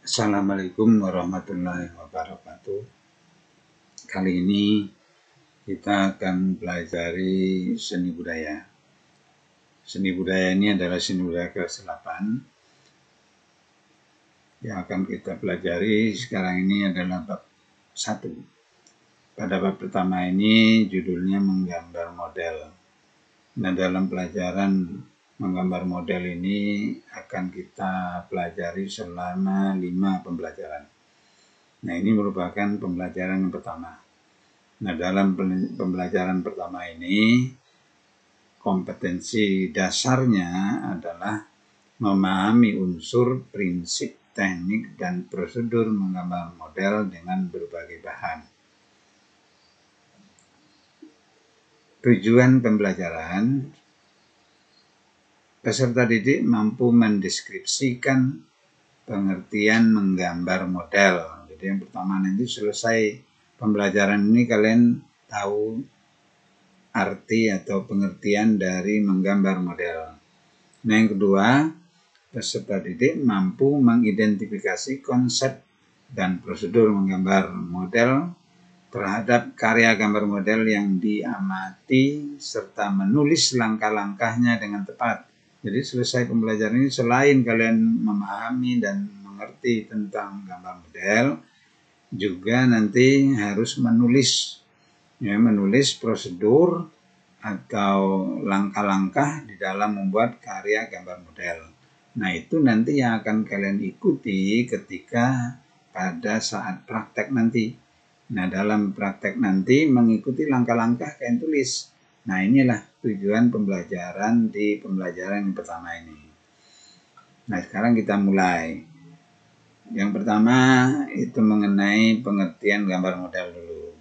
Assalamualaikum warahmatullahi wabarakatuh. Kali ini kita akan pelajari seni budaya. Seni budaya ini adalah seni budaya kelas 8. Yang akan kita pelajari sekarang ini adalah bab 1. Pada bab pertama ini judulnya menggambar model. Nah, dalam pelajaran menggambar model ini akan kita pelajari selama 5 pembelajaran. Nah, ini merupakan pembelajaran yang pertama. Nah, dalam pembelajaran pertama ini, kompetensi dasarnya adalah memahami unsur, prinsip, teknik, dan prosedur menggambar model dengan berbagai bahan. Tujuan pembelajaran, peserta didik mampu mendeskripsikan pengertian menggambar model. Jadi yang pertama nanti selesai pembelajaran ini kalian tahu arti atau pengertian dari menggambar model. Nah, yang kedua, peserta didik mampu mengidentifikasi konsep dan prosedur menggambar model terhadap karya gambar model yang diamati serta menulis langkah-langkahnya dengan tepat. Jadi selesai pembelajaran ini selain kalian memahami dan mengerti tentang gambar model, juga nanti harus menulis prosedur atau langkah-langkah di dalam membuat karya gambar model. Nah, itu nanti yang akan kalian ikuti ketika pada saat praktek nanti. Nah, dalam praktek nanti mengikuti langkah-langkah kalian tulis. Nah, inilah tujuan pembelajaran di pembelajaran yang pertama ini. Nah, sekarang kita mulai. Yang pertama itu mengenai pengertian gambar model dulu.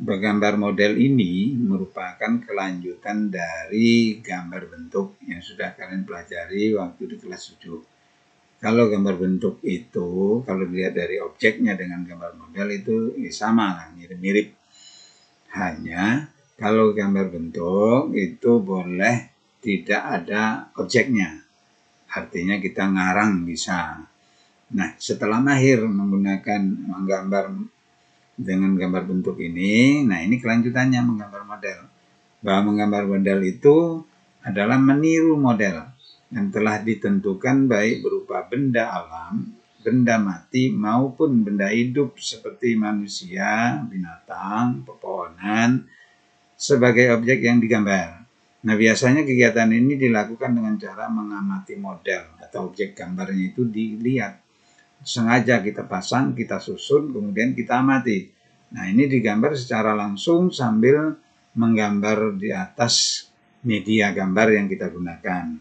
Gambar model ini merupakan kelanjutan dari gambar bentuk yang sudah kalian pelajari waktu di kelas 7. Kalau gambar bentuk itu, kalau dilihat dari objeknya dengan gambar model itu sama lah, mirip-mirip. Hanya kalau gambar bentuk itu boleh tidak ada objeknya. Artinya kita ngarang bisa. Nah, setelah mahir menggunakan menggambar dengan gambar bentuk ini, nah ini kelanjutannya menggambar model. Bahwa menggambar model itu adalah meniru model yang telah ditentukan baik berupa benda alam, benda mati maupun benda hidup seperti manusia, binatang, pepohonan sebagai objek yang digambar. Nah, biasanya kegiatan ini dilakukan dengan cara mengamati model atau objek gambarnya itu dilihat. Sengaja kita pasang, kita susun, kemudian kita amati. Nah, ini digambar secara langsung sambil menggambar di atas media gambar yang kita gunakan.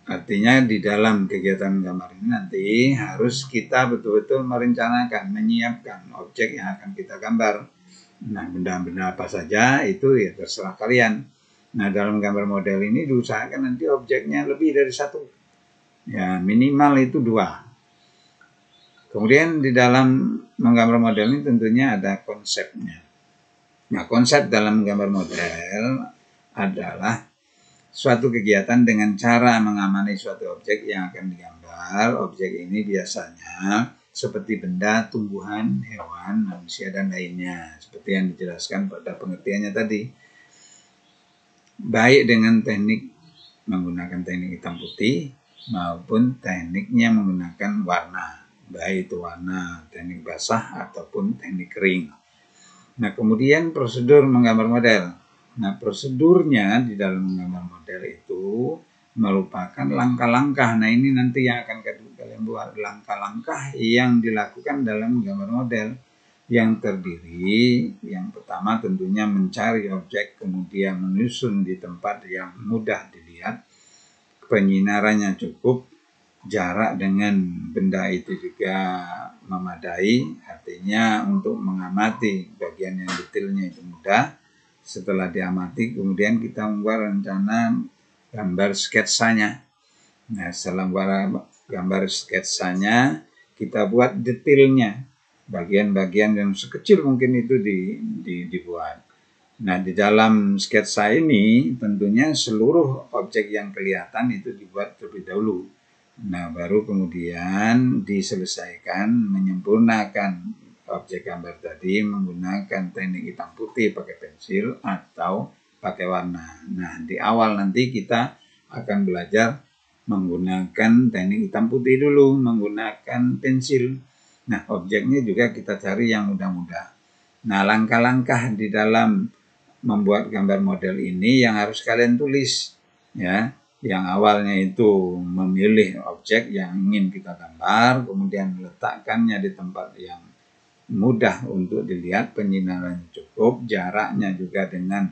Artinya di dalam kegiatan gambar ini nanti harus kita betul-betul merencanakan, menyiapkan objek yang akan kita gambar. Nah, benda-benda apa saja itu ya terserah kalian. Nah, dalam gambar model ini diusahakan nanti objeknya lebih dari 1. Ya, minimal itu 2. Kemudian di dalam menggambar model ini tentunya ada konsepnya. Nah, konsep dalam menggambar model adalah suatu kegiatan dengan cara mengamati suatu objek yang akan digambar. Objek ini biasanya seperti benda, tumbuhan, hewan, manusia, dan lainnya. Seperti yang dijelaskan pada pengertiannya tadi. Baik dengan teknik menggunakan teknik hitam putih maupun tekniknya menggunakan warna. Baik itu warna teknik basah ataupun teknik kering. Nah, kemudian prosedur menggambar model. Nah, prosedurnya di dalam menggambar model itu merupakan langkah-langkah. Nah, ini nanti yang akan kalian buat, langkah-langkah yang dilakukan dalam menggambar model. Yang terdiri, yang pertama tentunya mencari objek, kemudian menyusun di tempat yang mudah dilihat, penyinarannya cukup, jarak dengan benda itu juga memadai, artinya untuk mengamati bagian yang detailnya itu mudah. Setelah diamati, kemudian kita membuat rencana gambar sketsanya. Nah, setelah membuat gambar sketsanya, kita buat detailnya. Bagian-bagian yang sekecil mungkin itu dibuat. Nah, di dalam sketsa ini tentunya seluruh objek yang kelihatan itu dibuat terlebih dahulu. Nah, baru kemudian diselesaikan menyempurnakan objek gambar tadi menggunakan teknik hitam putih pakai pensil atau pakai warna. Nah, di awal nanti kita akan belajar menggunakan teknik hitam putih dulu, menggunakan pensil. Nah, objeknya juga kita cari yang mudah-mudah. Nah, langkah-langkah di dalam membuat gambar model ini yang harus kalian tulis, ya. Yang awalnya itu memilih objek yang ingin kita gambar, kemudian meletakkannya di tempat yang mudah untuk dilihat, penyinarannya cukup, jaraknya juga dengan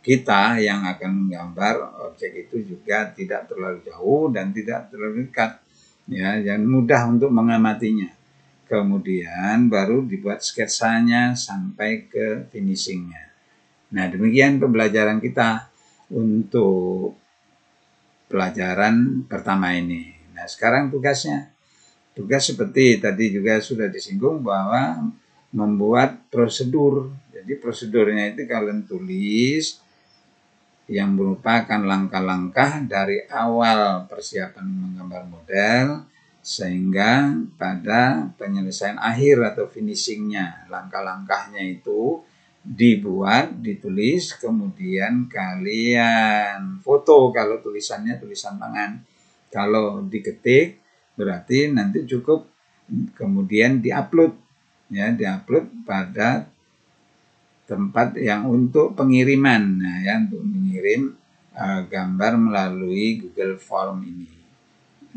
kita yang akan menggambar objek itu juga tidak terlalu jauh dan tidak terlalu dekat, ya, dan mudah untuk mengamatinya. Kemudian baru dibuat sketsanya sampai ke finishingnya. Nah, demikian pembelajaran kita untuk pelajaran pertama ini. Nah, sekarang tugasnya. Tugas seperti tadi juga sudah disinggung bahwa membuat prosedur. Jadi prosedurnya itu kalian tulis yang merupakan langkah-langkah dari awal persiapan menggambar model sehingga pada penyelesaian akhir atau finishingnya. Langkah-langkahnya itu dibuat, ditulis, kemudian kalian foto kalau tulisannya tulisan tangan. Kalau diketik berarti nanti cukup kemudian diupload, ya, diupload pada tempat yang untuk pengiriman. Nah, ya, untuk mengirim gambar melalui Google Form ini.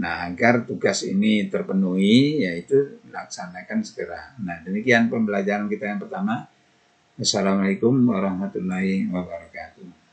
Nah, agar tugas ini terpenuhi, yaitu laksanakan segera. Nah, demikian pembelajaran kita yang pertama. Assalamualaikum warahmatullahi wabarakatuh.